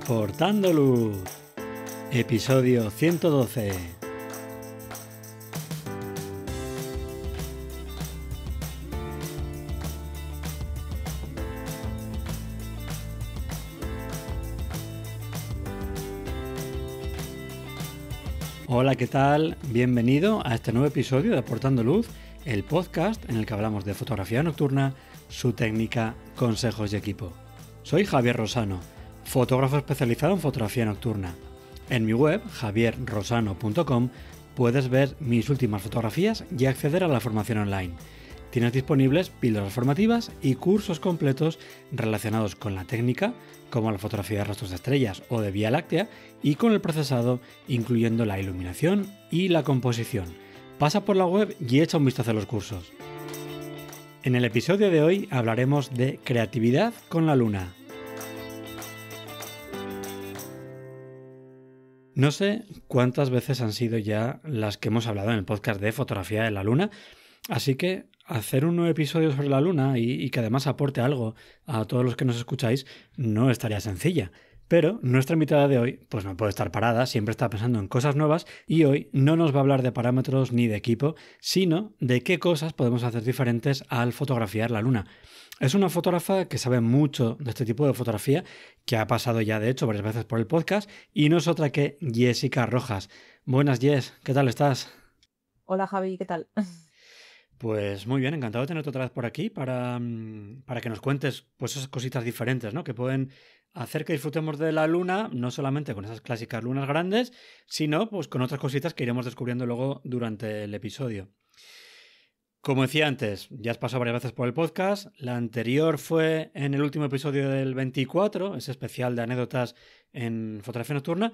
Aportando Luz, episodio 112. Hola, ¿qué tal? Bienvenido a este nuevo episodio de Aportando Luz, el podcast en el que hablamos de fotografía nocturna, su técnica, consejos y equipo. Soy Javier Rosano, fotógrafo especializado en fotografía nocturna. En mi web, javierrosano.com, puedes ver mis últimas fotografías y acceder a la formación online. Tienes disponibles píldoras formativas y cursos completos relacionados con la técnica, como la fotografía de rastros de estrellas o de Vía Láctea, y con el procesado, incluyendo la iluminación y la composición. Pasa por la web y echa un vistazo a los cursos. En el episodio de hoy hablaremos de creatividad con la luna. No sé cuántas veces han sido ya las que hemos hablado en el podcast de fotografía de la luna, así que hacer un nuevo episodio sobre la luna y que además aporte algo a todos los que nos escucháis no estaría sencilla. Pero nuestra invitada de hoy pues no puede estar parada, siempre está pensando en cosas nuevas y hoy no nos va a hablar de parámetros ni de equipo, sino de qué cosas podemos hacer diferentes al fotografiar la luna. Es una fotógrafa que sabe mucho de este tipo de fotografía, que ha pasado ya de hecho varias veces por el podcast y no es otra que Jessica Rojas. Buenas, Jess, ¿qué tal estás? Hola Javi, ¿qué tal? Pues muy bien, encantado de tenerte otra vez por aquí para que nos cuentes pues esas cositas diferentes, ¿no? Que pueden hacer que disfrutemos de la luna, no solamente con esas clásicas lunas grandes, sino pues con otras cositas que iremos descubriendo luego durante el episodio. Como decía antes, ya has pasado varias veces por el podcast. La anterior fue en el último episodio del 24, ese especial de anécdotas en fotografía nocturna.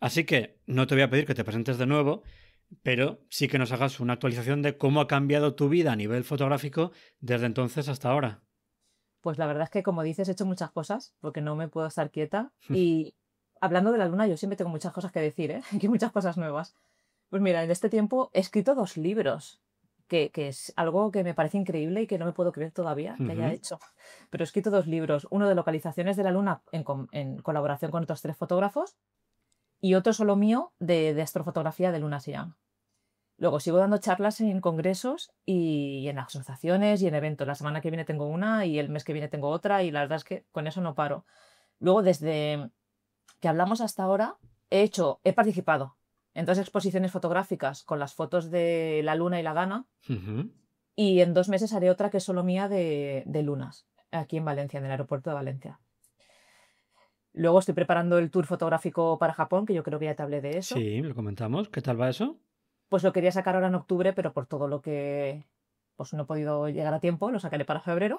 Así que no te voy a pedir que te presentes de nuevo, pero sí que nos hagas una actualización de cómo ha cambiado tu vida a nivel fotográfico desde entonces hasta ahora. Pues la verdad es que, como dices, he hecho muchas cosas porque no me puedo estar quieta. Y hablando de la luna, yo siempre tengo muchas cosas que decir, ¿eh? Aquí muchas cosas nuevas. Pues mira, en este tiempo he escrito 2 libros, que es algo que me parece increíble y que no me puedo creer todavía que haya hecho. Pero he escrito 2 libros, uno de localizaciones de la luna en colaboración con otros 3 fotógrafos y otro solo mío de astrofotografía de lunas y yang. Luego sigo dando charlas en congresos y en asociaciones y en eventos. La semana que viene tengo una y el mes que viene tengo otra y la verdad es que con eso no paro. Luego, desde que hablamos hasta ahora, he participado en 2 exposiciones fotográficas con las fotos de la luna y la gana y en 2 meses haré otra que es solo mía de lunas, aquí en Valencia, en el aeropuerto de Valencia. Luego estoy preparando el tour fotográfico para Japón, que yo creo que ya te hablé de eso. Sí, lo comentamos. ¿Qué tal va eso? Pues lo quería sacar ahora en octubre, pero por todo lo que pues no he podido llegar a tiempo, lo sacaré para febrero.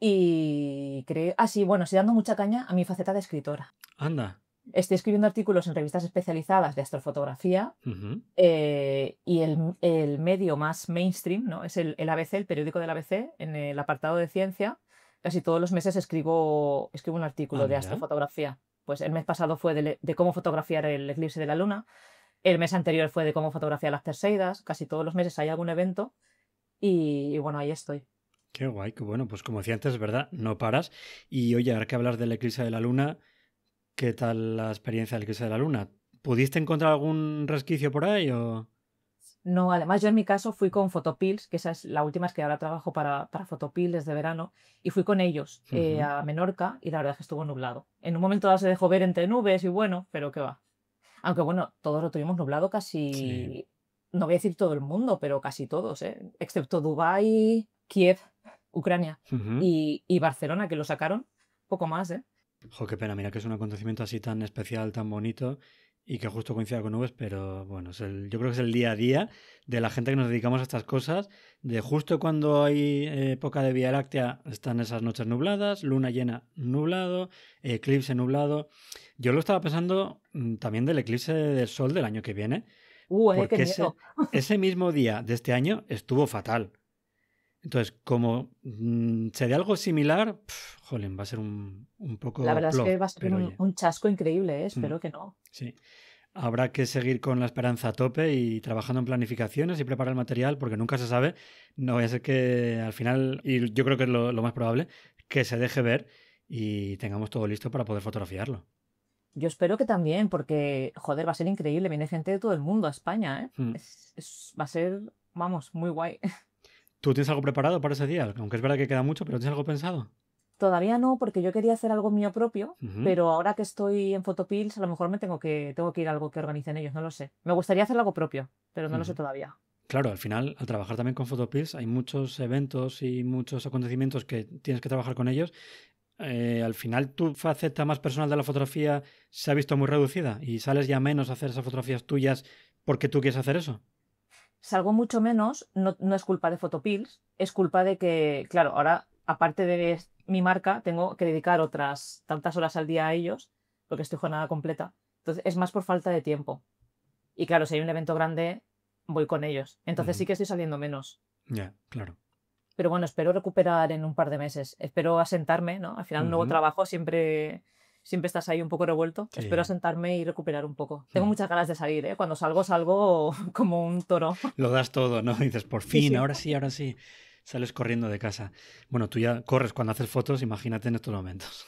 Y creo... Ah, sí, bueno, estoy dando mucha caña a mi faceta de escritora. Anda. Estoy escribiendo artículos en revistas especializadas de astrofotografía y el medio más mainstream, ¿no? Es el ABC, el periódico del ABC, en el apartado de ciencia. Casi todos los meses escribo un artículo de Mira. astrofotografía. Pues el mes pasado fue de cómo fotografiar el eclipse de la luna. El mes anterior fue de cómo fotografiar las Perseidas. Casi todos los meses hay algún evento y bueno, ahí estoy. Qué guay, qué bueno. Pues como decía antes, es verdad, no paras. Y oye, ahora que hablas del eclipse de la luna, ¿qué tal la experiencia del eclipse de la luna? ¿Pudiste encontrar algún resquicio por ahí o...? No, además yo en mi caso fui con Photopills, que esa es la última, es que ahora trabajo para Photopills desde verano, y fui con ellos a Menorca y la verdad es que estuvo nublado. En un momento dado se dejó ver entre nubes y bueno, pero qué va. Aunque bueno, todos lo tuvimos nublado casi, Sí. no voy a decir todo el mundo, pero casi todos, excepto Dubái, Kiev, Ucrania y Barcelona, que lo sacaron, poco más, ¿eh? Jo, qué pena, mira que es un acontecimiento así tan especial, tan bonito y que justo coincida con nubes, pero bueno, yo creo que es el día a día de la gente que nos dedicamos a estas cosas, de justo cuando hay época de Vía Láctea están esas noches nubladas, luna llena nublado, eclipse nublado. Yo lo estaba pensando también del eclipse del sol del año que viene, Qué porque miedo. ese mismo día de este año estuvo fatal. Entonces, como se dé algo similar, jolín, va a ser un La poco verdad es que plof, va a ser pero oye. un chasco increíble, espero que no. Sí, habrá que seguir con la esperanza a tope y trabajando en planificaciones y preparar el material porque nunca se sabe, no vaya a ser que al final, y yo creo que es lo más probable, que se deje ver y tengamos todo listo para poder fotografiarlo. Yo espero que también, porque, joder, va a ser increíble. Viene gente de todo el mundo a España, ¿eh? Mm. Va a ser, vamos, muy guay. ¿Tú tienes algo preparado para ese día? Aunque es verdad que queda mucho, pero ¿tienes algo pensado? Todavía no, porque yo quería hacer algo mío propio, Ujú. pero ahora que estoy en Photopills, a lo mejor tengo que ir a algo que organicen ellos, no lo sé. Me gustaría hacer algo propio, pero no lo sé Ujú. todavía. Claro, al final, al trabajar también con Photopills, hay muchos eventos y muchos acontecimientos que tienes que trabajar con ellos. Al final, tu faceta más personal de la fotografía se ha visto muy reducida y sales ya menos a hacer esas fotografías tuyas porque tú quieres hacer eso. Salgo mucho menos, no es culpa de Photopills, es culpa de que, claro, ahora, aparte de mi marca, tengo que dedicar otras tantas horas al día a ellos, porque estoy jornada completa. Entonces, es más por falta de tiempo. Y claro, si hay un evento grande, voy con ellos. Entonces sí Ujú. que estoy saliendo menos. Ya, claro. Pero bueno, espero recuperar en un par de meses. Espero asentarme, ¿no? Al final, un nuevo Ujú. trabajo siempre estás ahí un poco revuelto. Espero Sí. asentarme y recuperar un poco. Tengo Mm. muchas ganas de salir, ¿eh? Cuando salgo, salgo como un toro. Lo das todo, ¿no? Y dices, por Sí, fin, sí. ahora sí, ahora sí. Sales corriendo de casa. Bueno, tú ya corres cuando haces fotos, imagínate en estos momentos.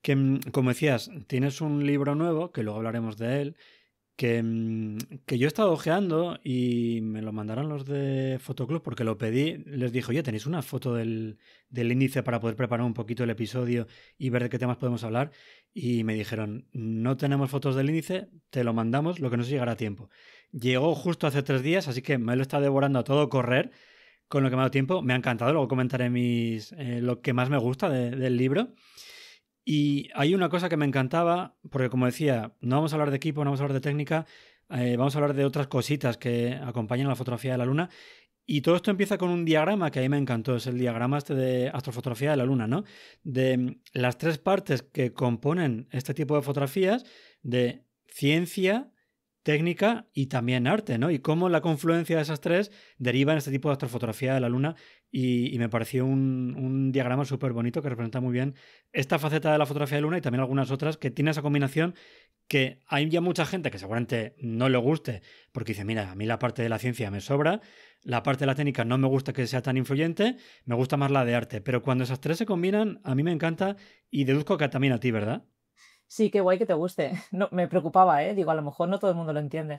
Que, como decías, tienes un libro nuevo, que luego hablaremos de él, que yo he estado ojeando y me lo mandaron los de Fotoclub porque lo pedí. Les dije, oye, ¿tenéis una foto del índice para poder preparar un poquito el episodio y ver de qué temas podemos hablar? Y me dijeron, no tenemos fotos del índice, te lo mandamos, lo que no se llegará a tiempo. Llegó justo hace 3 días, así que me lo está devorando a todo correr, con lo que me ha dado tiempo. Me ha encantado, luego comentaré lo que más me gusta del libro. Y hay una cosa que me encantaba, porque como decía, no vamos a hablar de equipo, no vamos a hablar de técnica, vamos a hablar de otras cositas que acompañan a la fotografía de la luna. Y todo esto empieza con un diagrama que a mí me encantó, es el diagrama este de astrofotografía de la luna, ¿no? De las 3 partes que componen este tipo de fotografías, de ciencia, técnica y también arte, ¿no? Y cómo la confluencia de esas 3 deriva en este tipo de astrofotografía de la luna y me pareció un diagrama súper bonito que representa muy bien esta faceta de la fotografía de luna y también algunas otras que tiene esa combinación que hay ya mucha gente que seguramente no le guste porque dice, mira, a mí la parte de la ciencia me sobra, la parte de la técnica no me gusta que sea tan influyente, me gusta más la de arte, pero cuando esas 3 se combinan, a mí me encanta y deduzco que también a ti, ¿verdad? Sí, qué guay que te guste. No, me preocupaba, ¿eh? Digo, a lo mejor no todo el mundo lo entiende.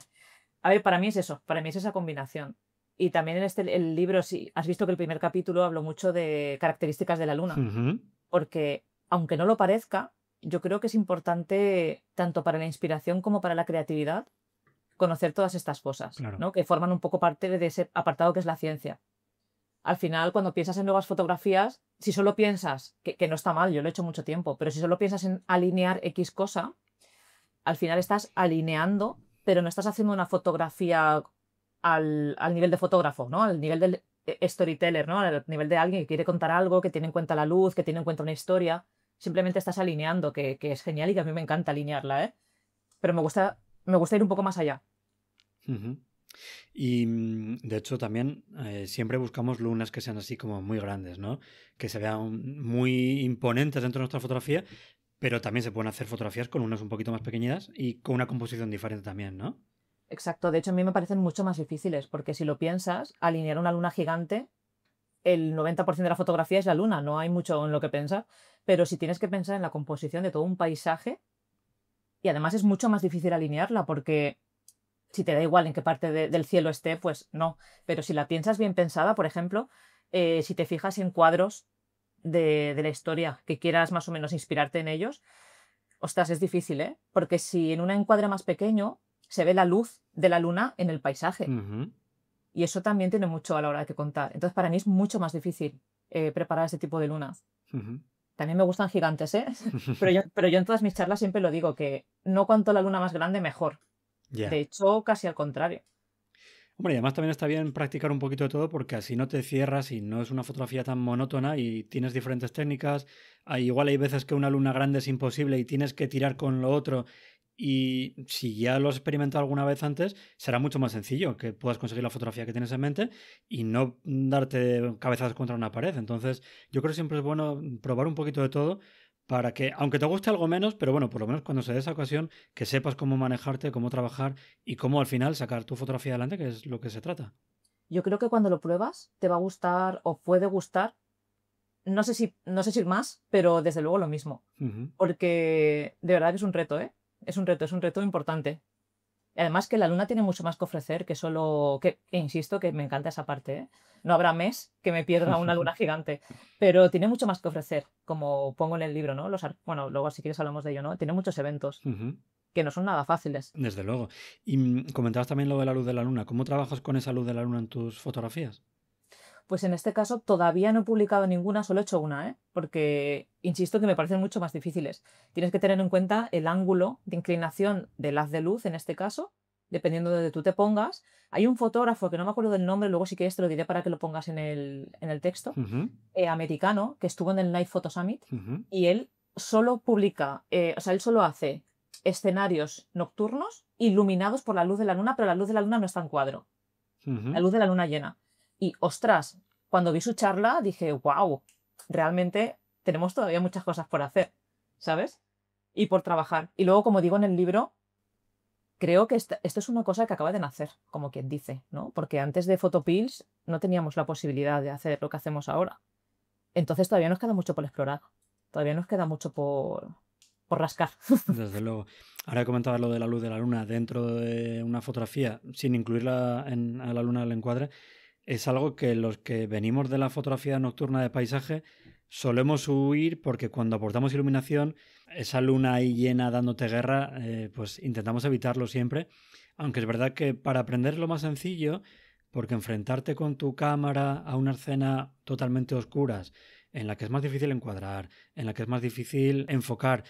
A ver, para mí es eso, para mí es esa combinación. Y también en el libro, sí, has visto que el primer capítulo habló mucho de características de la luna, Ujú. porque aunque no lo parezca, yo creo que es importante tanto para la inspiración como para la creatividad conocer todas estas cosas, Claro. ¿no? Que forman un poco parte de ese apartado que es la ciencia. Al final, cuando piensas en nuevas fotografías, si solo piensas, que no está mal, yo lo he hecho mucho tiempo, pero si solo piensas en alinear X cosa, al final estás alineando, pero no estás haciendo una fotografía al nivel de fotógrafo, ¿no? Al nivel del storyteller, ¿no? Al nivel de alguien que quiere contar algo, que tiene en cuenta la luz, que tiene en cuenta una historia. Simplemente estás alineando, que es genial y que a mí me encanta alinearla, ¿eh? Pero me gusta ir un poco más allá. Ujú. Y de hecho también siempre buscamos lunas que sean así como muy grandes, ¿no? Que se vean muy imponentes dentro de nuestra fotografía, pero también se pueden hacer fotografías con lunas un poquito más pequeñitas y con una composición diferente también, ¿no? Exacto. De hecho, a mí me parecen mucho más difíciles, porque si lo piensas, alinear una luna gigante, el 90% de la fotografía es la luna, no hay mucho en lo que pensar. Pero si tienes que pensar en la composición de todo un paisaje, y además es mucho más difícil alinearla, porque si te da igual en qué parte del cielo esté, pues no. Pero si la piensas bien pensada, por ejemplo, si te fijas en cuadros de la historia que quieras más o menos inspirarte en ellos, ostras, es difícil, ¿eh? Porque si en un encuadre más pequeño se ve la luz de la luna en el paisaje. Ujú, Y eso también tiene mucho a la hora de contar. Entonces, para mí es mucho más difícil preparar ese tipo de lunas. ujú. También me gustan gigantes, ¿eh? Pero yo en todas mis charlas siempre lo digo, que no cuanto la luna más grande, mejor. De Ya. hecho, casi al contrario. Hombre, y además también está bien practicar un poquito de todo porque así no te cierras y no es una fotografía tan monótona y tienes diferentes técnicas. Igual hay veces que una luna grande es imposible y tienes que tirar con lo otro. Y si ya lo has experimentado alguna vez antes, será mucho más sencillo que puedas conseguir la fotografía que tienes en mente y no darte cabezazos contra una pared. Entonces, yo creo que siempre es bueno probar un poquito de todo para que, aunque te guste algo menos, pero bueno, por lo menos cuando se dé esa ocasión, que sepas cómo manejarte, cómo trabajar y cómo al final sacar tu fotografía adelante, que es lo que se trata. Yo creo que cuando lo pruebas te va a gustar o puede gustar no sé si más, pero desde luego lo mismo. Porque de verdad que es un reto, ¿eh? Es un reto importante. Y además que la luna tiene mucho más que ofrecer que solo... que insisto, que me encanta esa parte, ¿eh? No habrá mes que me pierda una luna gigante, pero tiene mucho más que ofrecer, como pongo en el libro, ¿no? Bueno, luego si quieres hablamos de ello, ¿no? Tiene muchos eventos que no son nada fáciles. Desde luego. Y comentabas también lo de la luz de la luna. ¿Cómo trabajas con esa luz de la luna en tus fotografías? Pues en este caso todavía no he publicado ninguna, solo he hecho una, ¿eh? Porque insisto que me parecen mucho más difíciles. Tienes que tener en cuenta el ángulo de inclinación del haz de luz, en este caso, dependiendo de donde tú te pongas. Hay un fotógrafo, que no me acuerdo del nombre, luego si quieres te lo diré para que lo pongas en el texto, americano, que estuvo en el Night Photo Summit, y él solo publica, o sea, él solo hace escenarios nocturnos iluminados por la luz de la luna, pero la luz de la luna no está en cuadro. La luz de la luna llena. Y, ostras, cuando vi su charla dije, wow, realmente tenemos todavía muchas cosas por hacer, ¿sabes? Y por trabajar. Y luego, como digo en el libro, creo que esto es una cosa que acaba de nacer, como quien dice, ¿no? Porque antes de Photopills no teníamos la posibilidad de hacer lo que hacemos ahora. Entonces todavía nos queda mucho por explorar. Todavía nos queda mucho por rascar. Desde luego. Ahora comentabas lo de la luz de la luna dentro de una fotografía, sin incluirla a la luna en el encuadre. Es algo que los que venimos de la fotografía nocturna de paisaje solemos huir porque cuando aportamos iluminación, esa luna ahí llena dándote guerra, pues intentamos evitarlo siempre. Aunque es verdad que para aprender es lo más sencillo, porque enfrentarte con tu cámara a una escena totalmente oscuras, en la que es más difícil encuadrar, en la que es más difícil enfocar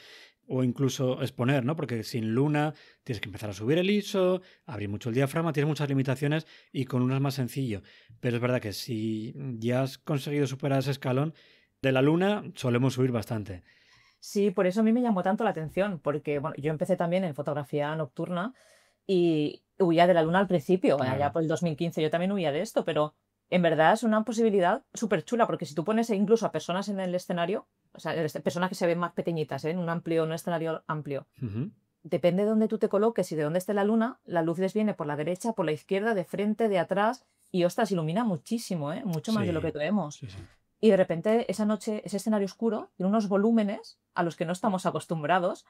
o incluso exponer, ¿no? Porque sin luna tienes que empezar a subir el ISO, abrir mucho el diafragma, tienes muchas limitaciones y con una es más sencillo. Pero es verdad que si ya has conseguido superar ese escalón, de la luna solemos subir bastante. Sí, por eso a mí me llamó tanto la atención, porque bueno, yo empecé también en fotografía nocturna y huía de la luna al principio, allá Claro. por el 2015 yo también huía de esto, pero en verdad es una posibilidad súper chula, porque si tú pones incluso a personas en el escenario, o sea, personas que se ven más pequeñitas, ¿eh? En un escenario amplio, depende de dónde tú te coloques y de dónde esté la luna, la luz les viene por la derecha, por la izquierda, de frente, de atrás, y ostras, ilumina muchísimo, ¿eh? Mucho más de lo que vemos. Sí, sí. Y de repente esa noche, ese escenario oscuro, tiene unos volúmenes a los que no estamos acostumbrados,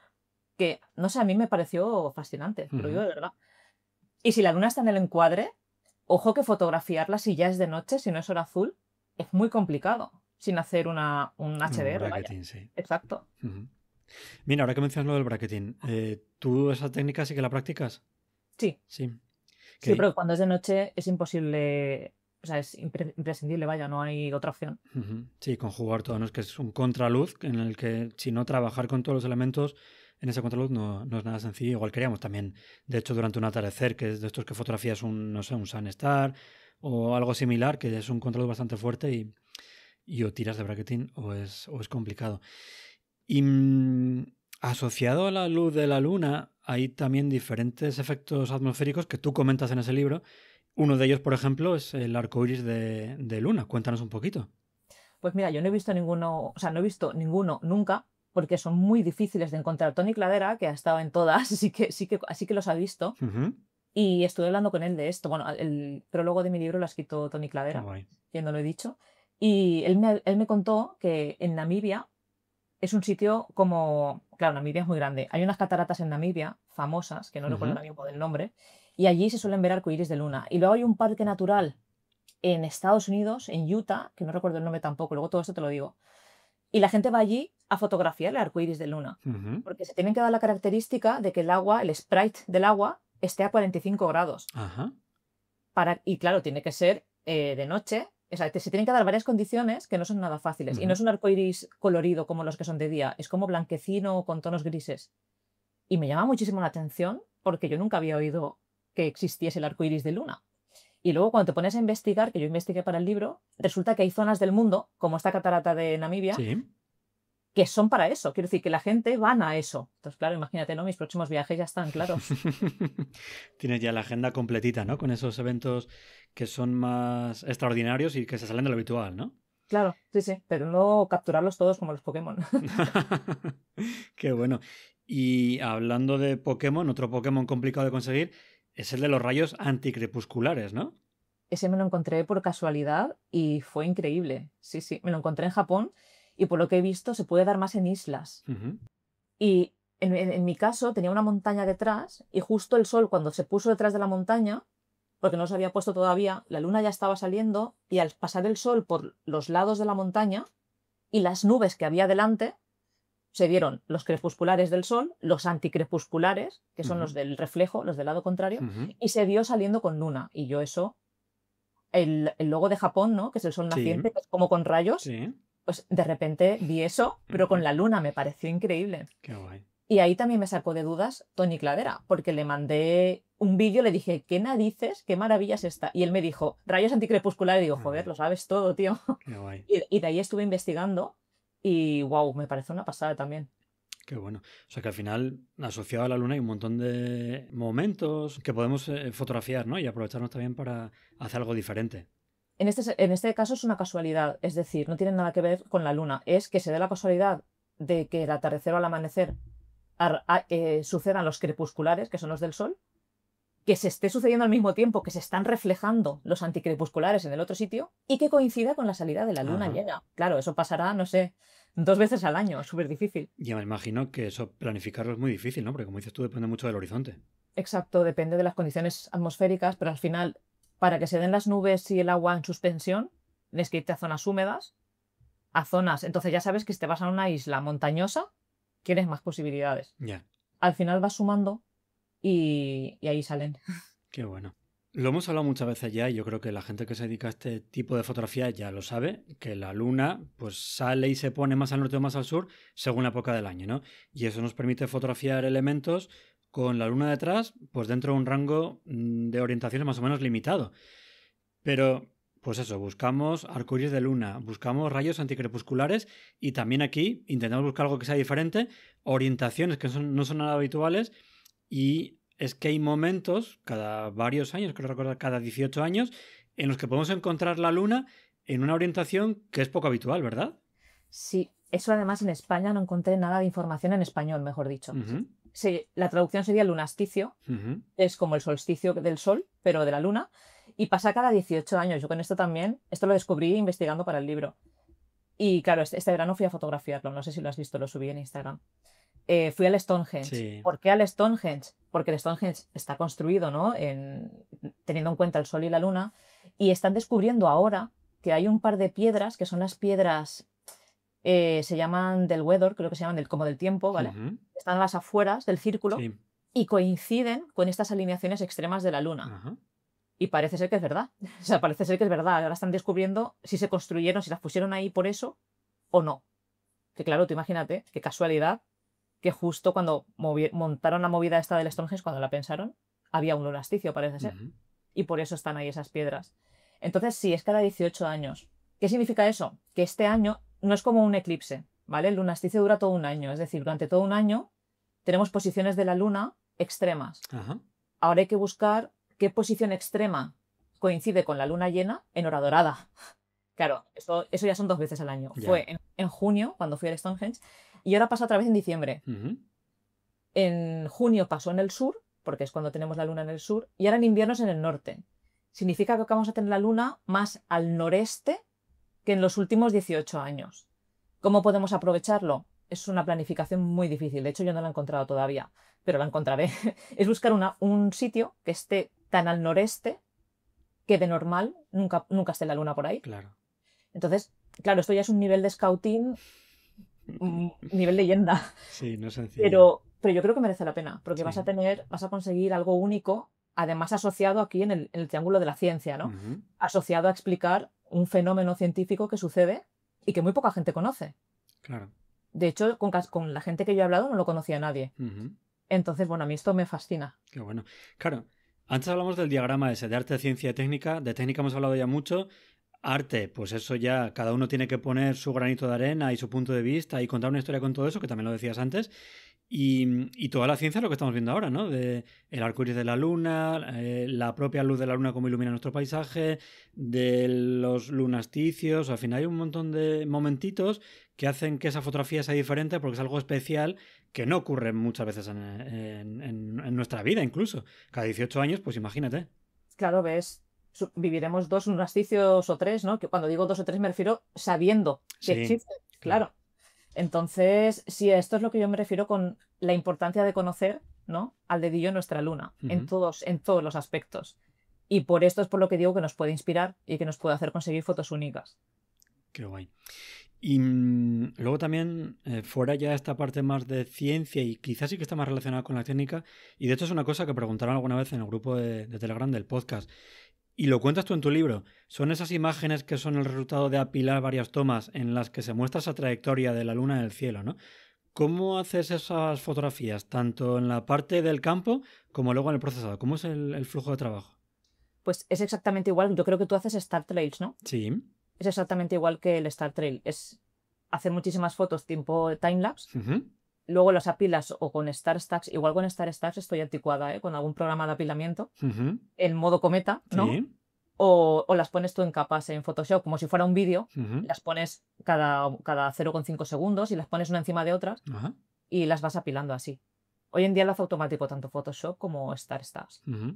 que, no sé, a mí me pareció fascinante, pero yo de verdad. Y si la luna está en el encuadre, ojo que fotografiarla si ya es de noche, si no es hora azul, es muy complicado, sin hacer un HDR, vaya. Bracketing, sí. Exacto. Mira, ahora que mencionas lo del bracketing, ¿tú esa técnica sí que la practicas? Sí. Sí. Sí, pero cuando es de noche es imposible, o sea, es imprescindible, vaya, no hay otra opción. Sí, conjugar todo, ¿no? Es que es un contraluz en el que, si no, trabajar con todos los elementos en esa contraluz no es nada sencillo. Igual queríamos también, de hecho, durante un atardecer, que es de estos que fotografías no sé, un sunstar o algo similar, que es un contraluz bastante fuerte y o tiras de bracketing o es complicado. Y asociado a la luz de la luna hay también diferentes efectos atmosféricos que tú comentas en ese libro. Uno de ellos, por ejemplo, es el arco iris de luna. Cuéntanos un poquito. Pues mira, yo no he visto ninguno, o sea, no he visto ninguno nunca, porque son muy difíciles de encontrar. Tony Cladera, que ha estado en todas, así que los ha visto. Y estuve hablando con él de esto. Bueno, el prólogo de mi libro lo ha escrito Tony Cladera, que no lo he dicho. Y él me contó que en Namibia es un sitio como... Claro, Namibia es muy grande. Hay unas cataratas en Namibia, famosas, que no recuerdo ahora mismo del nombre, y allí se suelen ver arcoíris de luna. Y luego hay un parque natural en Estados Unidos, en Utah, que no recuerdo el nombre tampoco, luego todo esto te lo digo. Y la gente va allí a fotografiar el arcoíris de luna, porque se tienen que dar la característica de que el agua, el sprite del agua, esté a 45 grados. Y claro, tiene que ser de noche. O sea, se tienen que dar varias condiciones que no son nada fáciles. Y no es un arcoíris colorido como los que son de día, es como blanquecino con tonos grises. Y me llama muchísimo la atención porque yo nunca había oído que existiese el arcoíris de luna. Y luego cuando te pones a investigar, que yo investigué para el libro, resulta que hay zonas del mundo, como esta catarata de Namibia, que son para eso. Quiero decir, que la gente van a eso. Entonces, claro, imagínate, ¿no? Mis próximos viajes ya están claros. Tienes ya la agenda completita, ¿no? Con esos eventos que son más extraordinarios y que se salen de lo habitual, ¿no? Claro, sí, sí. Pero no capturarlos todos como los Pokémon. Qué bueno. Y hablando de Pokémon, otro Pokémon complicado de conseguir es el de los rayos anticrepusculares, ¿no? ese me lo encontré por casualidad y fue increíble. Sí, sí, me lo encontré en Japón y por lo que he visto se puede dar más en islas. Ujú. Y en mi caso tenía una montaña detrás y justo el sol cuando se puso detrás de la montaña, porque no se había puesto todavía, la luna ya estaba saliendo y al pasar el sol por los lados de la montaña y las nubes que había delante, se dieron los crepusculares del sol, los anticrepusculares, que son los Ujú. del reflejo, los del lado contrario, Ujú. y se vio saliendo con luna. Y yo eso, el logo de Japón, ¿no? Que es el sol Sí, naciente, que es como con rayos, sí. pues de repente vi eso, pero con Ujú. la luna, me pareció increíble. Qué guay. Y ahí también me sacó de dudas Tony Cladera, porque le mandé un vídeo, le dije, ¿qué narices? ¿Qué maravilla es esta? Y él me dijo, rayos anticrepusculares. Y digo, joder, Ah, lo sabes todo, tío. qué guay. Y de ahí estuve investigando y wow, me pareció una pasada también. Qué bueno. O sea que al final, asociado a la luna, hay un montón de momentos que podemos fotografiar, ¿no? Y aprovecharnos también para hacer algo diferente. En este caso es una casualidad, es decir, no tiene nada que ver con la luna, es que se dé la casualidad de que el atardecer o al amanecer sucedan los crepusculares, que son los del sol, que se esté sucediendo al mismo tiempo que se están reflejando los anticrepusculares en el otro sitio y que coincida con la salida de la luna Ajá. llena. Claro, eso pasará, no sé, 2 veces al año, es súper difícil. Y me imagino que eso planificarlo es muy difícil, ¿no? Porque como dices tú, depende mucho del horizonte. Exacto, depende de las condiciones atmosféricas, pero al final, para que se den las nubes y el agua en suspensión, tienes que irte a zonas húmedas, a zonas. Entonces ya sabes que si te vas a una isla montañosa, tienes más posibilidades. Ya, Al final vas sumando y ahí salen. qué bueno. Lo hemos hablado muchas veces ya y yo creo que la gente que se dedica a este tipo de fotografía ya lo sabe, que la luna pues sale y se pone más al norte o más al sur según la época del año, ¿no? Y eso nos permite fotografiar elementos con la luna detrás, pues dentro de un rango de orientaciones más o menos limitado. Pero, pues eso, buscamos arcoíris de luna, buscamos rayos anticrepusculares y también aquí intentamos buscar algo que sea diferente, orientaciones que no son nada habituales y es que hay momentos, cada varios años, creo recordar cada 18 años, en los que podemos encontrar la luna en una orientación que es poco habitual, ¿verdad? Sí, eso además en España no encontré nada de información en español, mejor dicho. Ujú, Sí, la traducción sería lunasticio, ujú. es como el solsticio del sol, pero de la luna, y pasa cada 18 años. Yo con esto también, esto lo descubrí investigando para el libro. Y claro, este verano fui a fotografiarlo, no sé si lo has visto, lo subí en Instagram. Fui al Stonehenge. Sí. ¿Por qué al Stonehenge? Porque el Stonehenge está construido, ¿no? Teniendo en cuenta el sol y la luna, y están descubriendo ahora que hay un par de piedras, que son las piedras, se llaman del weather, creo que se llaman como del tiempo, ¿vale? Ujú, Están a las afueras del círculo sí. y coinciden con estas alineaciones extremas de la luna. Ajá. Y parece ser que es verdad. O sea, parece ser que es verdad. Ahora están descubriendo si se construyeron, si las pusieron ahí por eso o no. Que claro, tú imagínate, qué casualidad que justo cuando montaron la movida esta del Stonehenge, cuando la pensaron, había un lunasticio, parece ser. Ujú. Y por eso están ahí esas piedras. Entonces, sí, es cada 18 años. ¿Qué significa eso? Que este año no es como un eclipse, ¿vale? El lunasticio dura todo un año. Es decir, durante todo un año tenemos posiciones de la luna extremas. Ajá. Ahora hay que buscar qué posición extrema coincide con la luna llena en hora dorada. Claro, eso ya son 2 veces al año. Ya. Fue en junio, cuando fui al Stonehenge, y ahora pasa otra vez en diciembre. Ujú. En junio pasó en el sur, porque es cuando tenemos la luna en el sur, y ahora en invierno es en el norte. Significa que vamos a tener la luna más al noreste que en los últimos 18 años. ¿Cómo podemos aprovecharlo? Es una planificación muy difícil. De hecho, yo no la he encontrado todavía, pero la encontraré. Es buscar un sitio que esté tan al noreste que de normal nunca esté la luna por ahí. Claro. Entonces, claro, esto ya es un nivel de scouting, nivel leyenda, Sí, no es sencillo. pero yo creo que merece la pena, porque Sí. vas a conseguir algo único, además asociado aquí en el triángulo de la ciencia, ¿no? Ujú. Asociado a explicar un fenómeno científico que sucede y que muy poca gente conoce. Claro. De hecho, con la gente que yo he hablado no lo conocía nadie. Ujú. Entonces, bueno, a mí esto me fascina. Qué bueno. Claro, antes hablamos del diagrama ese, de arte, ciencia y técnica. De técnica hemos hablado ya mucho. Arte, pues eso ya, cada uno tiene que poner su granito de arena y su punto de vista y contar una historia con todo eso, que también lo decías antes. Y toda la ciencia es lo que estamos viendo ahora, ¿no? De el arco iris de la luna, la propia luz de la luna como ilumina nuestro paisaje, de los lunasticios. Al final hay un montón de momentitos que hacen que esa fotografía sea diferente porque es algo especial que no ocurre muchas veces en nuestra vida incluso. Cada 18 años, pues imagínate. Claro, ves viviremos 2 lunasticios o 3, ¿no? Que cuando digo 2 o 3 me refiero sabiendo que Sí, existen, claro. claro. Entonces, sí, a esto es lo que yo me refiero con la importancia de conocer, ¿no? Al dedillo nuestra luna, en Ujú. todos los aspectos. Y por esto es por lo que digo que nos puede inspirar y que nos puede hacer conseguir fotos únicas. Qué guay. Y luego también, fuera ya esta parte más de ciencia y quizás sí que está más relacionada con la técnica, y de hecho es una cosa que preguntaron alguna vez en el grupo de Telegram del podcast, y lo cuentas tú en tu libro, son esas imágenes que son el resultado de apilar varias tomas en las que se muestra esa trayectoria de la luna en el cielo, ¿no? ¿Cómo haces esas fotografías, tanto en la parte del campo como luego en el procesado? ¿Cómo es el flujo de trabajo? Pues es exactamente igual, yo creo que tú haces Star Trails, ¿no? Sí. Es exactamente igual que el Star Trail, es hacer muchísimas fotos tiempo timelapse, Ujú. luego las apilas o con Star Stacks, igual con Star Stacks estoy anticuada, ¿eh? Con algún programa de apilamiento, Ujú. en modo cometa, ¿no? Sí. O las pones tú en capas en Photoshop, como si fuera un vídeo, Ujú. las pones cada 0,5 segundos y las pones una encima de otras Ajá. y las vas apilando así. Hoy en día lo hace automático tanto Photoshop como Star Stacks. Ujú.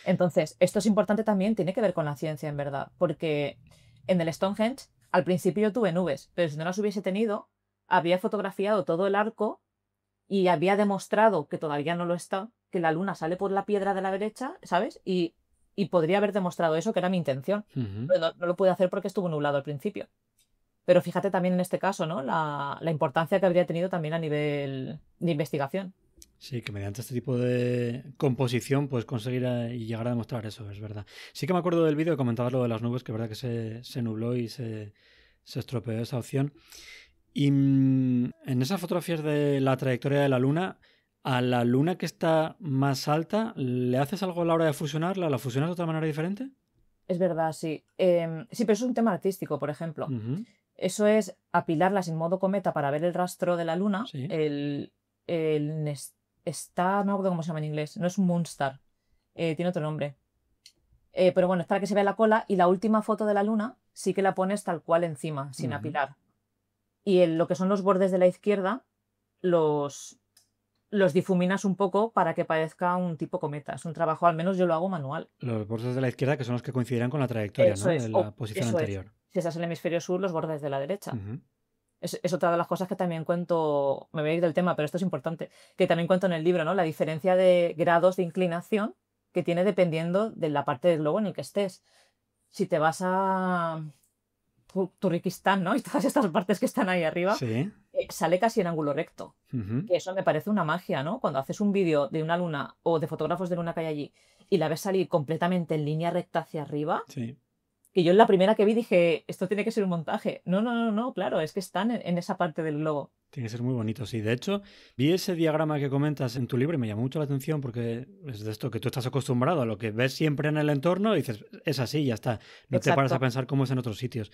Entonces, esto es importante también, tiene que ver con la ciencia en verdad, porque en el Stonehenge al principio yo tuve nubes, pero si no las hubiese tenido, habría fotografiado todo el arco y había demostrado, que todavía no lo está, que la luna sale por la piedra de la derecha, ¿sabes? Y podría haber demostrado eso, que era mi intención. Ujú. Pero no lo pude hacer porque estuvo nublado al principio. Pero fíjate también en este caso, ¿no? La importancia que habría tenido también a nivel de investigación. Sí, que mediante este tipo de composición puedes conseguir y llegar a demostrar eso, es verdad. Sí que me acuerdo del vídeo que comentabas lo de las nubes, que es verdad que se nubló y se estropeó esa opción. Y en esas fotografías de la trayectoria de la luna, a la luna que está más alta, ¿le haces algo a la hora de fusionarla? ¿La fusionas de otra manera diferente? Es verdad, sí. Sí, pero eso es un tema artístico, por ejemplo. Ujú. Eso es apilarlas en modo cometa para ver el rastro de la luna. Sí. Está, no me acuerdo cómo se llama en inglés, no es Moonstar, tiene otro nombre. Pero bueno, es para que se vea la cola y la última foto de la luna sí que la pones tal cual encima, sin Ujú. apilar. Y lo que son los bordes de la izquierda los, los difuminas un poco para que parezca un tipo cometa. Es un trabajo, al menos yo lo hago manual. Los bordes de la izquierda que son los que coincidirán con la trayectoria, ¿no? De la posición Eso es. anterior. Si estás en el hemisferio sur, los bordes de la derecha. Ujú. Es otra de las cosas que también cuento, me voy a ir del tema, pero esto es importante, que también cuento en el libro, ¿no? La diferencia de grados de inclinación que tiene dependiendo de la parte del globo en el que estés. Si te vas a Turriquistán, ¿no? Y todas estas partes que están ahí arriba, Sí. sale casi en ángulo recto. Ujú. Que eso me parece una magia, ¿no? Cuando haces un vídeo de una luna o de fotógrafos de luna que hay allí y la ves salir completamente en línea recta hacia arriba, Sí. que yo en la primera que vi dije, esto tiene que ser un montaje. No, no, no, no, claro, es que están en esa parte del globo. Tiene que ser muy bonito, sí. De hecho, vi ese diagrama que comentas en tu libro y me llamó mucho la atención porque es de esto que tú estás acostumbrado a lo que ves siempre en el entorno y dices, es así, ya está. No te paras a Exacto. pensar cómo es en otros sitios.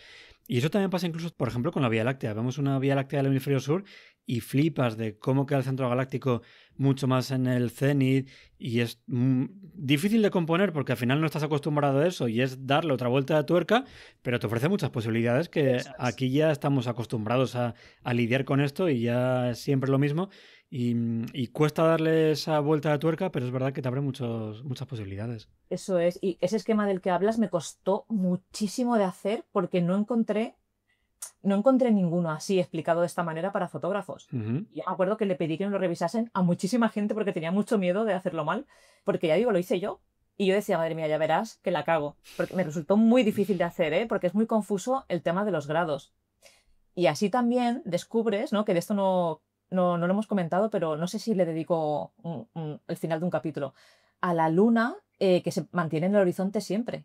Y eso también pasa incluso, por ejemplo, con la Vía Láctea. Vemos una Vía Láctea del hemisferio sur y flipas de cómo queda el centro galáctico mucho más en el cenit y es difícil de componer porque al final no estás acostumbrado a eso y es darle otra vuelta de tuerca, pero te ofrece muchas posibilidades que Eso es. aquí ya estamos acostumbrados a lidiar con esto y ya es siempre lo mismo y cuesta darle esa vuelta de tuerca, pero es verdad que te abre muchas posibilidades. Eso es. Y ese esquema del que hablas me costó muchísimo de hacer porque no encontré ninguno así explicado de esta manera para fotógrafos. Ujú. Y yo me acuerdo que le pedí que me lo revisasen a muchísima gente porque tenía mucho miedo de hacerlo mal, porque ya digo, lo hice yo. Y yo decía, madre mía, ya verás que la cago. Porque me resultó muy difícil de hacer, ¿eh? Porque es muy confuso el tema de los grados. Y así también descubres, ¿no? Que de esto no lo hemos comentado, pero no sé si le dedico el final de un capítulo. A la luna que se mantiene en el horizonte siempre,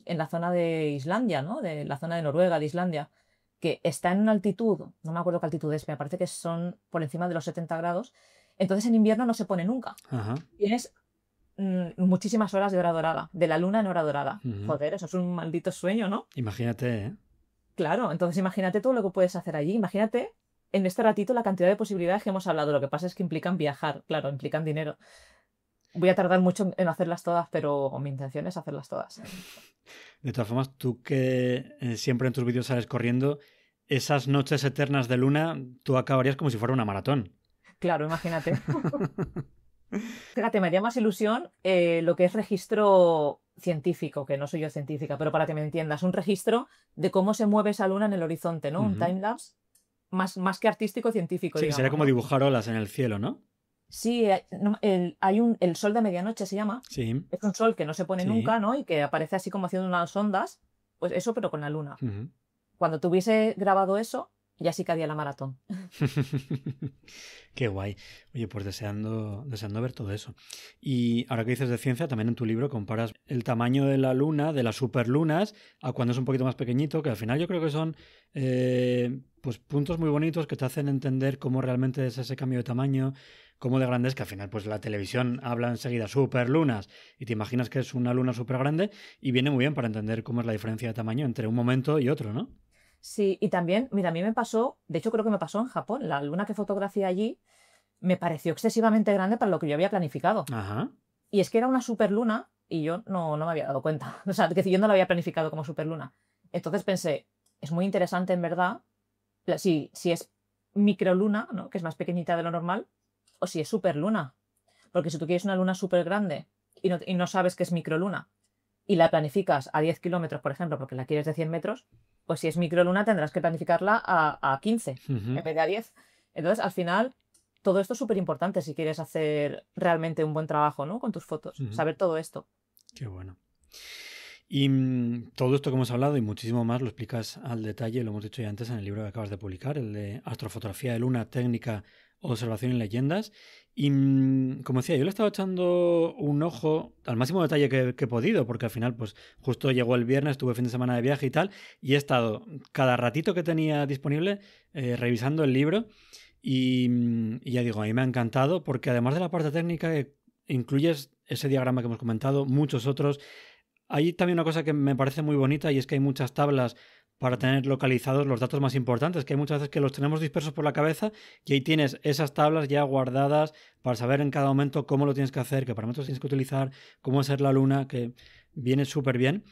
en la zona de Islandia, ¿no? De la zona de Noruega, de Islandia, que está en una altitud, no me acuerdo qué altitud es, me parece que son por encima de los 70 grados. Entonces en invierno no se pone nunca. Ajá. Tienes muchísimas horas de hora dorada, de la luna en hora dorada. Ujú. Joder, eso es un maldito sueño, ¿no? Imagínate, ¿eh? Claro, entonces imagínate todo lo que puedes hacer allí. Imagínate en este ratito la cantidad de posibilidades que hemos hablado. Lo que pasa es que implican viajar, claro, implican dinero. Voy a tardar mucho en hacerlas todas, pero mi intención es hacerlas todas. De todas formas, tú que siempre en tus vídeos sales corriendo, esas noches eternas de luna, tú acabarías como si fuera una maratón. Claro, imagínate. Fíjate, me haría más ilusión lo que es registro científico, que no soy yo científica, pero para que me entiendas, un registro de cómo se mueve esa luna en el horizonte, ¿no? Un timelapse más que artístico, científico, Sí, que sería digamos, como ¿no? dibujar olas en el cielo, ¿no? Sí, el sol de medianoche se llama. Sí, Es un sol que no se pone sí. nunca, ¿no? Y que aparece así como haciendo unas ondas. Pues eso, pero con la luna. Ujú. Cuando tuviese grabado eso, ya sí que haría la maratón. Qué guay. Oye, pues deseando ver todo eso. Y ahora que dices de ciencia, también en tu libro comparas el tamaño de la luna, de las superlunas, a cuando es un poquito más pequeñito, que al final yo creo que son pues puntos muy bonitos que te hacen entender cómo realmente es ese cambio de tamaño, cómo de grande es, que al final pues la televisión habla enseguida superlunas y te imaginas que es una luna súper grande y viene muy bien para entender cómo es la diferencia de tamaño entre un momento y otro, ¿no? Sí, y también, mira, a mí me pasó, de hecho creo que me pasó en Japón, la luna que fotografié allí me pareció excesivamente grande para lo que yo había planificado. Ajá. Y es que era una superluna y yo no me había dado cuenta. O sea, que yo no la había planificado como superluna. Entonces pensé, es muy interesante en verdad si es microluna, ¿no? Que es más pequeñita de lo normal, o si es superluna. Porque si tú quieres una luna súper grande y no sabes que es microluna y la planificas a 10 kilómetros, por ejemplo, porque la quieres de 100 metros, pues si es microluna tendrás que planificarla a 15 Ujú, en vez de a 10. Entonces, al final, todo esto es súper importante si quieres hacer realmente un buen trabajo, ¿no? Con tus fotos, ujú. saber todo esto. Qué bueno. Y todo esto que hemos hablado y muchísimo más lo explicas al detalle, lo hemos dicho ya antes en el libro que acabas de publicar, el de Astrofotografía de Luna, Técnica, Observación y Leyendas. Y como decía, yo le estaba echando un ojo al máximo detalle que he podido, porque al final, pues justo llegó el viernes, tuve fin de semana de viaje y tal, y he estado cada ratito que tenía disponible revisando el libro. Y ya digo, a mí me ha encantado, porque además de la parte técnica, incluyes ese diagrama que hemos comentado, muchos otros. Hay también una cosa que me parece muy bonita y es que hay muchas tablas para tener localizados los datos más importantes, que hay muchas veces que los tenemos dispersos por la cabeza y ahí tienes esas tablas ya guardadas para saber en cada momento cómo lo tienes que hacer, qué parámetros tienes que utilizar, cómo hacer la luna, que viene súper bien.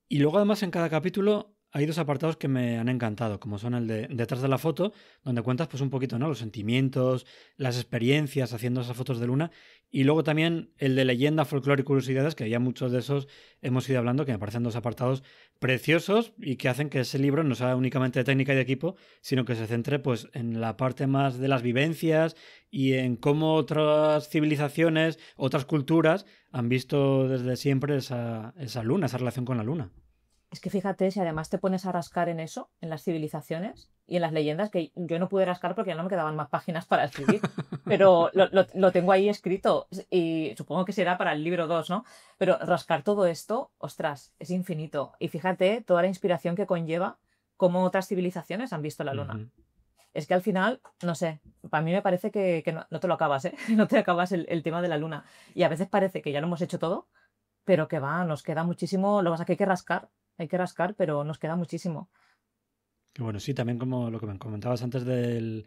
Y luego además en cada capítulo hay dos apartados que me han encantado, como son el de detrás de la foto, donde cuentas pues un poquito, ¿no? Los sentimientos, las experiencias haciendo esas fotos de luna, y luego también el de leyenda, folclore y curiosidades, que ya muchos de esos hemos ido hablando, que me parecen dos apartados preciosos y que hacen que ese libro no sea únicamente de técnica y de equipo, sino que se centre pues en la parte más de las vivencias y en cómo otras civilizaciones, otras culturas han visto desde siempre esa luna, esa relación con la luna. Es que fíjate, si además te pones a rascar en eso, en las civilizaciones y en las leyendas, que yo no pude rascar porque ya no me quedaban más páginas para escribir, pero lo tengo ahí escrito y supongo que será para el libro 2, ¿no? Pero rascar todo esto, ostras, es infinito. Y fíjate toda la inspiración que conlleva cómo otras civilizaciones han visto la luna. Ujú. Es que al final, no sé, para mí me parece que no te lo acabas, ¿eh? No te acabas el tema de la luna. Y a veces parece que ya lo hemos hecho todo, pero que va, nos queda muchísimo. Lo que pasa es que hay que rascar, pero nos queda muchísimo. Que bueno, sí, también como lo que me comentabas antes de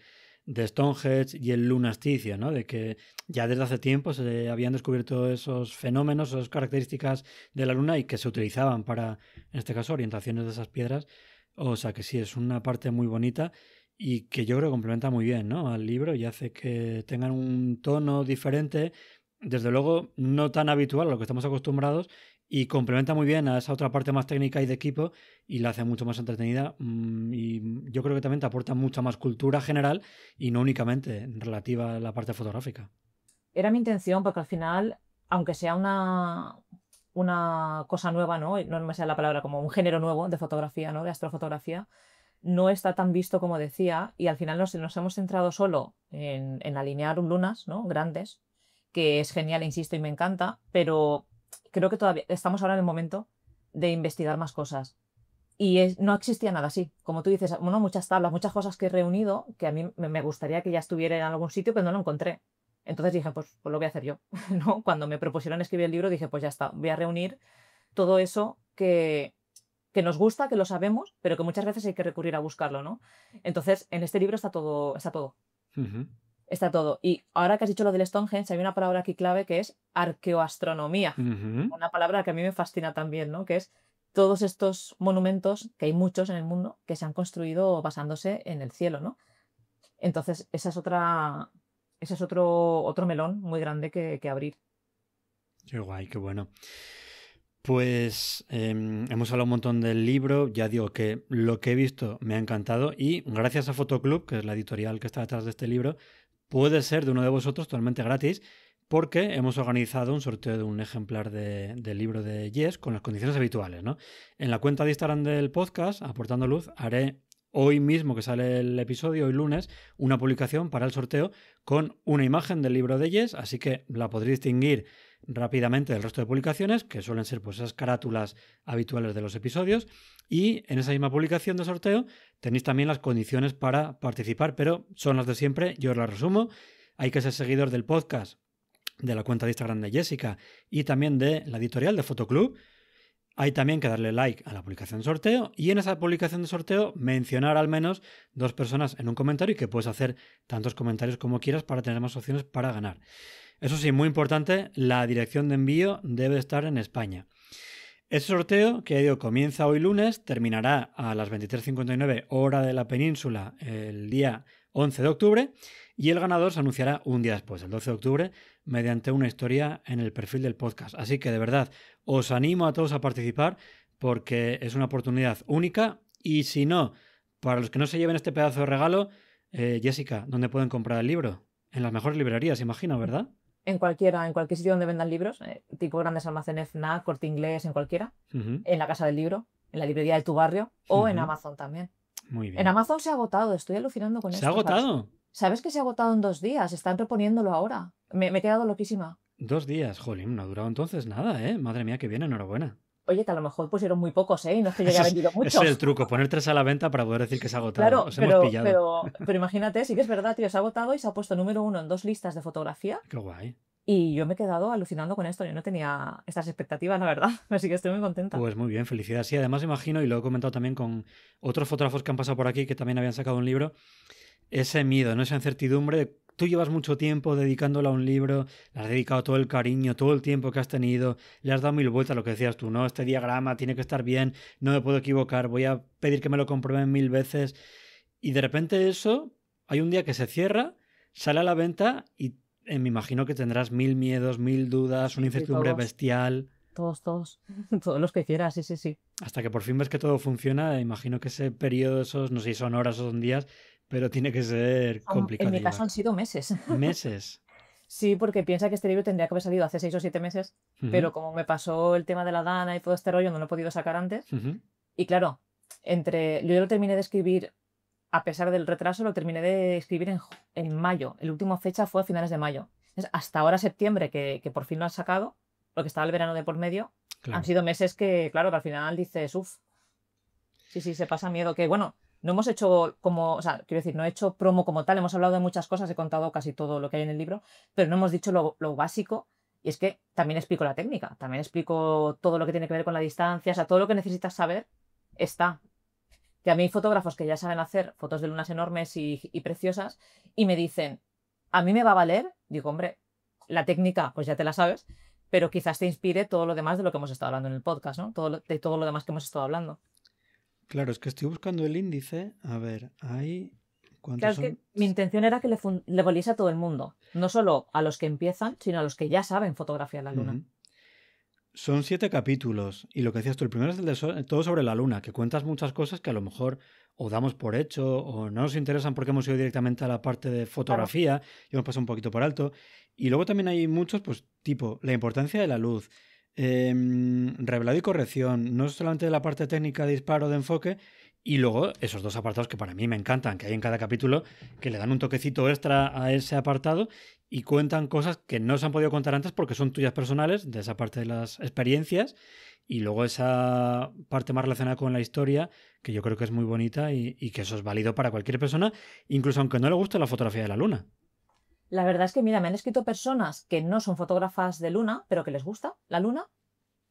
Stonehenge y el lunasticio, ¿no? De que ya desde hace tiempo se habían descubierto esos fenómenos, esas características de la luna y que se utilizaban para, en este caso, orientaciones de esas piedras. O sea que sí, es una parte muy bonita y que yo creo que complementa muy bien, ¿no? Al libro y hace que tengan un tono diferente, desde luego no tan habitual a lo que estamos acostumbrados y complementa muy bien a esa otra parte más técnica y de equipo y la hace mucho más entretenida y yo creo que también te aporta mucha más cultura general y no únicamente relativa a la parte fotográfica. Era mi intención, porque al final, aunque sea una cosa nueva, ¿no? No me sale la palabra, como un género nuevo de fotografía, ¿no? De astrofotografía, no está tan visto como decía, y al final nos hemos centrado solo en alinear lunas, ¿no? Grandes, que es genial, insisto, y me encanta, pero creo que todavía estamos ahora en el momento de investigar más cosas. Y no existía nada así. Como tú dices, bueno, muchas tablas, muchas cosas que he reunido que a mí me gustaría que ya estuviera en algún sitio, pero no lo encontré. Entonces dije, pues lo voy a hacer yo, ¿no? Cuando me propusieron escribir el libro, dije, pues ya está, voy a reunir todo eso que nos gusta, que lo sabemos, pero que muchas veces hay que recurrir a buscarlo, ¿no? Entonces, en este libro está todo, está todo. Ujú, Está todo. Y ahora que has dicho lo del Stonehenge, hay una palabra aquí clave que es arqueoastronomía. ujú. Una palabra que a mí me fascina también, ¿no? Que es todos estos monumentos, que hay muchos en el mundo, que se han construido basándose en el cielo, ¿no? Entonces, ese es otro melón muy grande que abrir. Qué guay, qué bueno. Pues hemos hablado un montón del libro, ya digo que lo que he visto me ha encantado y gracias a Fotoclub, que es la editorial que está detrás de este libro, puede ser de uno de vosotros totalmente gratis porque hemos organizado un sorteo de un ejemplar del libro de Yes con las condiciones habituales, ¿no? En la cuenta de Instagram del podcast, Aportando Luz, haré hoy mismo que sale el episodio, hoy lunes, una publicación para el sorteo con una imagen del libro de Yes, así que la podréis distinguir rápidamente del resto de publicaciones, que suelen ser pues esas carátulas habituales de los episodios, y en esa misma publicación de sorteo tenéis también las condiciones para participar, pero son las de siempre, yo os las resumo. Hay que ser seguidor del podcast, de la cuenta de Instagram de Jessica y también de la editorial de Fotoclub. Hay también que darle like a la publicación de sorteo y en esa publicación de sorteo mencionar al menos 2 personas en un comentario y que puedes hacer tantos comentarios como quieras para tener más opciones para ganar. Eso sí, muy importante, la dirección de envío debe estar en España. Este sorteo, que ya digo, comienza hoy lunes, terminará a las 23:59 hora de la península el día 11 de octubre y el ganador se anunciará un día después, el 12 de octubre, mediante una historia en el perfil del podcast. Así que de verdad, os animo a todos a participar porque es una oportunidad única y si no, para los que no se lleven este pedazo de regalo, Jessica, ¿dónde pueden comprar el libro? En las mejores librerías, imagino, ¿verdad? En cualquier sitio donde vendan libros, tipo grandes almacenes FNAC, Corte Inglés, en cualquiera, en la Casa del Libro, en la librería de tu barrio o en Amazon también. Muy bien. En Amazon se ha agotado, estoy alucinando con esto. ¿Se ha agotado? ¿Sabes que se ha agotado en 2 días? Están reponiéndolo ahora. Me he quedado loquísima. 2 días, jolín, no ha durado entonces nada, ¿eh? Madre mía, que bien, enhorabuena. Oye, que a lo mejor pusieron muy pocos, ¿eh? Y no es que yo haya vendido muchos. Ese es el truco, poner 3 a la venta para poder decir que se ha agotado. Claro, Os hemos pillado. pero imagínate, sí que es verdad, tío, se ha agotado y se ha puesto número 1 en 2 listas de fotografía. Qué guay. Y yo me he quedado alucinando con esto. Yo no tenía estas expectativas, la verdad. Así que estoy muy contenta. Pues muy bien, felicidades. Sí, además imagino, y lo he comentado también con otros fotógrafos que han pasado por aquí que también habían sacado un libro, ese miedo, ¿no? Esa incertidumbre. Tú llevas mucho tiempo dedicándolo a un libro, le has dedicado todo el cariño, todo el tiempo que has tenido, le has dado 1000 vueltas a lo que decías tú, ¿no? Este diagrama tiene que estar bien, no me puedo equivocar, voy a pedir que me lo comprueben 1000 veces. Y de repente eso, hay un día que se cierra, sale a la venta y me imagino que tendrás 1000 miedos, 1000 dudas, una incertidumbre bestial. Todos. Todos los que quieras, sí. Hasta que por fin ves que todo funciona, imagino que ese periodo, esos, no sé si son horas o son días, pero tiene que ser complicado. En mi caso han sido meses. ¿Meses? Sí, porque piensa que este libro tendría que haber salido hace 6 o 7 meses, pero como me pasó el tema de la Dana y todo este rollo, no lo he podido sacar antes. Y claro, yo lo terminé de escribir, a pesar del retraso, lo terminé de escribir en mayo. La última fecha fue a finales de mayo. Entonces, hasta ahora septiembre, que por fin lo han sacado, porque estaba el verano de por medio, claro. Han sido meses que, claro, que al final dices, uff, sí, se pasa miedo. Que bueno, no hemos hecho quiero decir, no he hecho promo como tal, hemos hablado de muchas cosas, he contado casi todo lo que hay en el libro, pero no hemos dicho lo básico, y es que también explico la técnica, también explico todo lo que tiene que ver con la distancia, o sea, todo lo que necesitas saber está. Que a mí hay fotógrafos que ya saben hacer fotos de lunas enormes y preciosas, y me dicen, ¿a mí me va a valer? Digo, hombre, la técnica, pues ya te la sabes, pero quizás te inspire todo lo demás de lo que hemos estado hablando en el podcast, ¿no? De todo lo demás que hemos estado hablando. Claro, es que estoy buscando el índice. A ver, hay... Claro, es que mi intención era que le valiese a todo el mundo. No solo a los que empiezan, sino a los que ya saben fotografiar la luna. Son 7 capítulos. Y lo que decías tú, el primero es el de todo sobre la luna, que cuentas muchas cosas que a lo mejor o damos por hecho o no nos interesan porque hemos ido directamente a la parte de fotografía y hemos pasado un poquito por alto. Y luego también hay muchos, pues, tipo, la importancia de la luz, revelado y corrección, no solamente de la parte técnica de disparo, de enfoque, y luego esos 2 apartados que para mí me encantan, que hay en cada capítulo, que le dan un toquecito extra a ese apartado y cuentan cosas que no se han podido contar antes porque son tuyas personales, de esa parte de las experiencias, y luego esa parte más relacionada con la historia, que yo creo que es muy bonita y que eso es válido para cualquier persona, incluso aunque no le guste la fotografía de la luna. La verdad es que, mira, me han escrito personas que no son fotógrafas de luna, pero que les gusta la luna,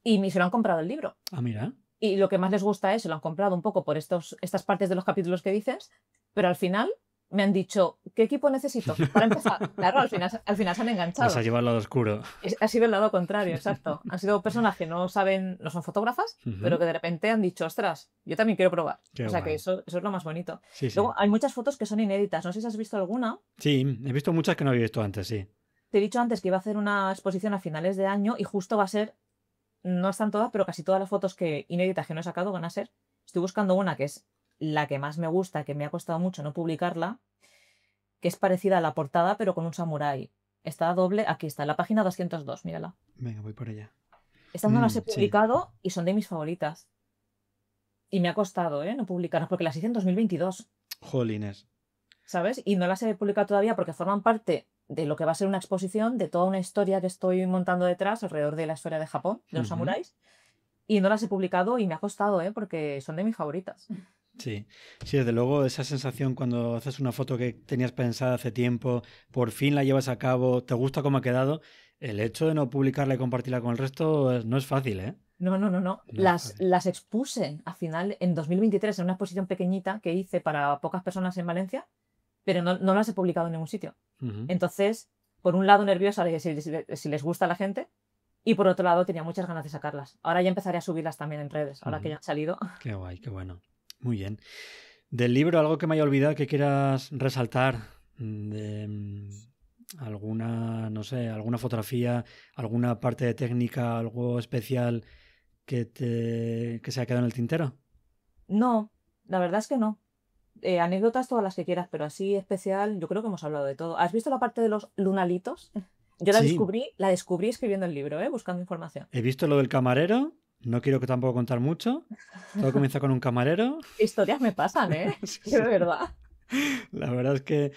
y se lo han comprado el libro. Ah, mira. Y lo que más les gusta es, se lo han comprado un poco por estas partes de los capítulos que dices, pero al final me han dicho, ¿qué equipo necesito para empezar? Claro, al final se han enganchado. Les ha llevado al lado oscuro. Ha sido el lado contrario, exacto. Han sido personas que no saben, no son fotógrafas, pero que de repente han dicho, ostras, yo también quiero probar. Qué o sea, guay. que eso es lo más bonito. Sí. Luego hay muchas fotos que son inéditas. No sé si has visto alguna. Sí, he visto muchas que no había visto antes, sí. Te he dicho antes que iba a hacer una exposición a finales de año y justo va a ser no están todas, pero casi todas las fotos inéditas que no he sacado van a ser. Estoy buscando una que es la que más me gusta, que me ha costado mucho no publicarla, que es parecida a la portada, pero con un samurái. Está doble, aquí está, en la página 202, mírala. Venga, voy por ella. Estas no las he Sí. publicado y son de mis favoritas. Y me ha costado, no publicarlas, porque las hice en 2022, Jolines. ¿sabes? Y no las he publicado todavía porque forman parte de lo que va a ser una exposición, de toda una historia que estoy montando detrás alrededor de la historia de Japón, de los samuráis. Y no las he publicado y me ha costado, porque son de mis favoritas. Sí, sí, desde luego esa sensación cuando haces una foto que tenías pensada hace tiempo, por fin la llevas a cabo, te gusta cómo ha quedado, el hecho de no publicarla y compartirla con el resto no es fácil, ¿eh? No. No es fácil. Las expuse al final en 2023 en una exposición pequeñita que hice para pocas personas en Valencia, pero no las he publicado en ningún sitio. Entonces, por un lado nerviosa de si les gusta a la gente, y por otro lado tenía muchas ganas de sacarlas. Ahora ya empezaré a subirlas también en redes, ahora que ya han salido. Qué guay, qué bueno. Muy bien. Del libro, algo que me haya olvidado que quieras resaltar, de alguna, no sé, alguna fotografía, alguna parte de técnica, algo especial que se ha quedado en el tintero. No, la verdad es que no. Anécdotas todas las que quieras, pero así especial, yo creo que hemos hablado de todo. ¿Has visto la parte de los lunalitos? Yo la Sí, descubrí escribiendo el libro, buscando información. he visto lo del camarero, no quiero que tampoco contar mucho. Todo comienza con un camarero. ¿Qué historias me pasan, Sí, Que de sí. verdad. La verdad es que,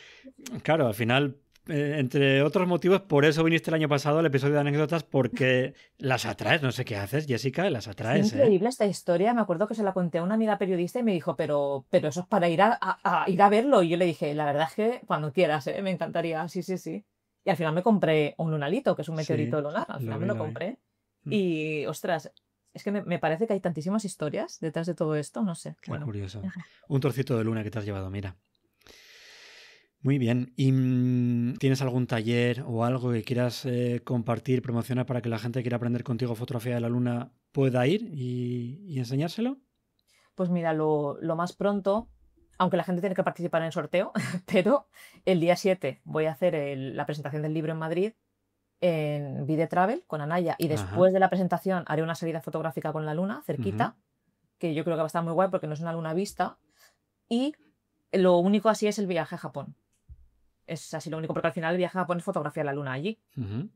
claro, al final, entre otros motivos, por eso viniste el año pasado al episodio de anécdotas, porque las atraes, no sé qué haces, Jessica, las Es atraes, ¿eh? increíble esta historia. Me acuerdo que se la conté a una amiga periodista y me dijo, pero eso es para ir a ir a verlo. Y yo le dije, la verdad es que cuando quieras, me encantaría. Sí, sí, sí. Y al final me compré un lunalito, que es un meteorito Sí, lunar. Al final me vi, lo lo vi. compré. Mm, Y, ostras, es que me parece que hay tantísimas historias detrás de todo esto. No sé. Qué Bueno, curioso. Un trocito de luna que te has llevado, mira. Muy bien. ¿Y tienes algún taller o algo que quieras compartir, promocionar para que la gente que quiera aprender contigo fotografía de la luna pueda ir y enseñárselo? pues mira, lo más pronto, aunque la gente tiene que participar en el sorteo, pero el día 7 voy a hacer la presentación del libro en Madrid en Vide Travel con Anaya y Ajá. después de la presentación haré una salida fotográfica con la luna cerquita, que yo creo que va a estar muy guay porque no es una luna vista, y lo único así es el viaje a Japón. Es así lo único, porque al final el viaje a Japón es fotografiar la luna allí. Ujú.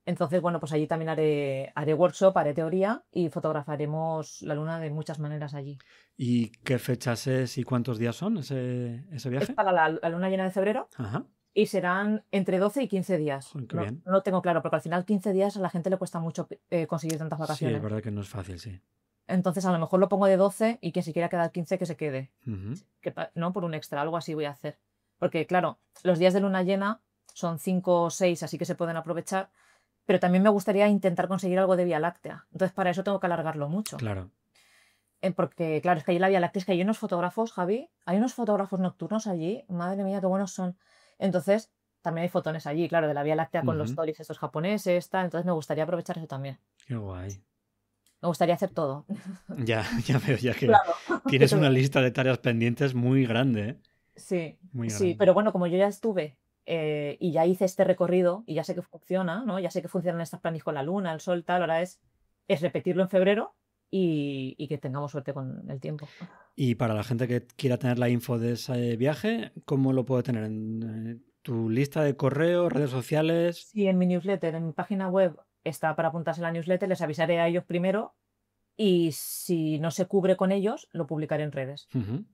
Entonces, bueno, pues allí también haré workshop, haré teoría y fotografaremos la luna de muchas maneras allí. ¿Y qué fechas es y cuántos días son ese Es viaje? para la luna llena de febrero Ajá. y serán entre 12 y 15 días. Joder, qué No, bien. no lo tengo claro, porque al final 15 días a la gente le cuesta mucho conseguir tantas Sí, es vacaciones. verdad que no es fácil, sí. Entonces, a lo mejor lo pongo de 12 y quien se quiera quedar 15 que se quede. Ujú. No por un extra, algo así voy a hacer. Porque, claro, los días de luna llena son 5 o 6, así que se pueden aprovechar. Pero también me gustaría intentar conseguir algo de Vía Láctea. Entonces, para eso tengo que alargarlo mucho. Claro. Porque, claro, es que allí la Vía Láctea, es que hay unos fotógrafos, Javi, hay unos fotógrafos nocturnos allí. Madre mía, qué buenos son. Entonces, también hay fotones allí, claro, de la Vía Láctea con los Ujú. stories estos japoneses, tal. Entonces, me gustaría aprovechar eso también. Qué guay. Me gustaría hacer todo. Ya veo, ya que Claro. tienes una lista de tareas pendientes muy grande, ¿eh? Sí, Muy sí, grande. pero bueno, como yo ya estuve y ya hice este recorrido y ya sé que funciona, ¿no? Ya sé que funcionan estas planis con la luna, el sol, tal, ahora es repetirlo en febrero y que tengamos suerte con el tiempo. Y para la gente que quiera tener la info de ese viaje, ¿cómo lo puede tener? ¿En tu lista de correo, redes sociales? Sí, en mi newsletter, en mi página web está para apuntarse a la newsletter, les avisaré a ellos primero y si no se cubre con ellos, lo publicaré en redes. Ujú.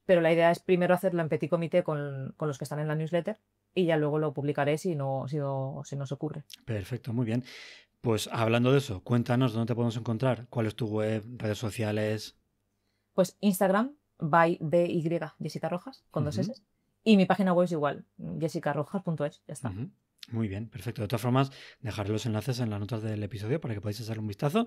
Pero la idea es primero hacerlo en petit comité con los que están en la newsletter y ya luego lo publicaré si no se cubre. Perfecto, muy bien. Pues hablando de eso, cuéntanos dónde te podemos encontrar, cuál es tu web, redes sociales. Pues Instagram, by BY, Jessica Rojas, con 2 Ujú, S. Y mi página web es igual, jessicarojas.es, ya está. ujú. Muy bien, perfecto. De todas formas, dejaré los enlaces en las notas del episodio para que podáis echarle un vistazo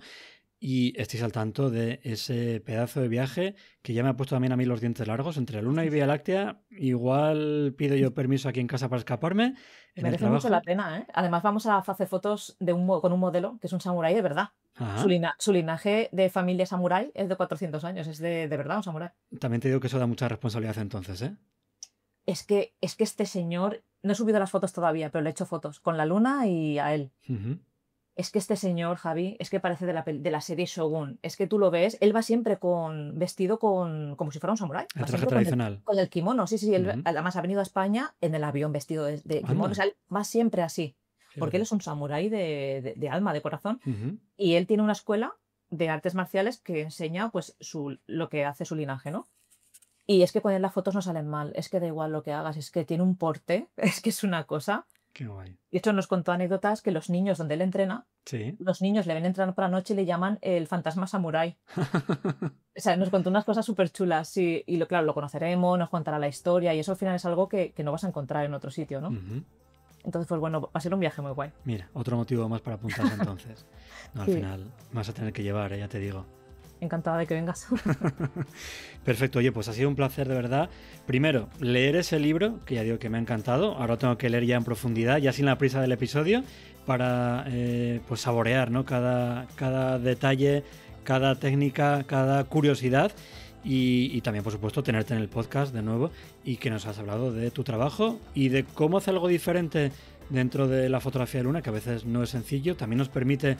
y estéis al tanto de ese pedazo de viaje que ya me ha puesto también a mí los dientes largos entre la Luna y Vía Láctea. Igual pido yo permiso aquí en casa para escaparme, en el Merece mucho la trabajo. pena, ¿eh? Además vamos a hacer fotos con un modelo que es un samurái de verdad. Ajá. Su linaje de familia samurái es de 400 años, es de verdad un samurái. También te digo que eso da mucha responsabilidad entonces, ¿eh? Es que este señor, no he subido las fotos todavía, pero le he hecho fotos con la luna y a él. Ujú. es que este señor, Javi, es que parece de la serie Shogun. Es que tú lo ves, él va siempre vestido como si fuera un samurái. El Va traje siempre tradicional. con el kimono. Sí, sí, él Ujú. además ha venido a España en el avión vestido de kimono. O Anda, sea, él va siempre así, porque él fíjate. es un samurái de alma, de corazón. Ujú. Y él tiene una escuela de artes marciales que enseña pues lo que hace su linaje, ¿no? Y es que con él las fotos no salen mal, es que da igual lo que hagas, es que tiene un porte, es que es una cosa. Qué guay. De hecho, nos contó anécdotas que los niños donde él entrena, Sí. los niños le ven entrar por la noche y le llaman el fantasma samurái. O sea, nos contó unas cosas súper chulas, sí, y claro, lo conoceremos, nos contará la historia, y eso al final es algo que no vas a encontrar en otro sitio, ¿no? Ujú. Entonces, pues bueno, va a ser un viaje muy guay. Mira, otro motivo más para apuntarse entonces. No, al Sí, final vas a tener que llevar, ya te digo. encantada de que vengas. Perfecto, oye, pues ha sido un placer de verdad. Primero, leer ese libro, que ya digo que me ha encantado. Ahora tengo que leer ya en profundidad, ya sin la prisa del episodio, para pues saborear, ¿no? Cada detalle, cada técnica, cada curiosidad. Y también, por supuesto, tenerte en el podcast de nuevo y que nos has hablado de tu trabajo y de cómo hacer algo diferente dentro de la fotografía de luna, que a veces no es sencillo. También nos permite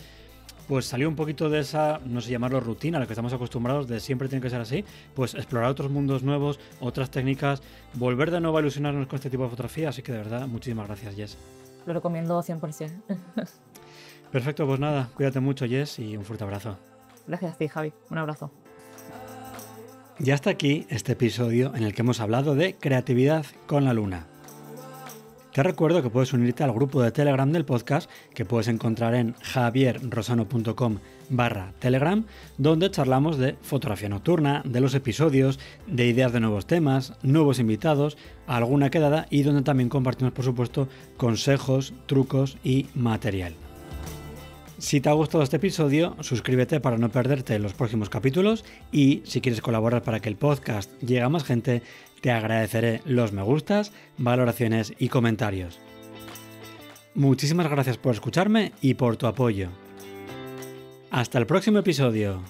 pues salir un poquito de esa, no sé llamarlo rutina, a la que estamos acostumbrados de siempre tiene que ser así, pues explorar otros mundos nuevos, otras técnicas, volver de nuevo a ilusionarnos con este tipo de fotografía, así que de verdad, muchísimas gracias, Jess. Lo recomiendo 100%. Perfecto, pues nada, cuídate mucho, Jess, y un fuerte abrazo. Gracias a ti, Javi. Un abrazo. Y hasta aquí este episodio en el que hemos hablado de creatividad con la luna. Te recuerdo que puedes unirte al grupo de Telegram del podcast que puedes encontrar en javierrosano.com/telegram, donde charlamos de fotografía nocturna, de los episodios, de ideas de nuevos temas, nuevos invitados, alguna quedada y donde también compartimos, por supuesto, consejos, trucos y material. Si te ha gustado este episodio, suscríbete para no perderte los próximos capítulos y si quieres colaborar para que el podcast llegue a más gente, te agradeceré los me gustas, valoraciones y comentarios. Muchísimas gracias por escucharme y por tu apoyo. Hasta el próximo episodio.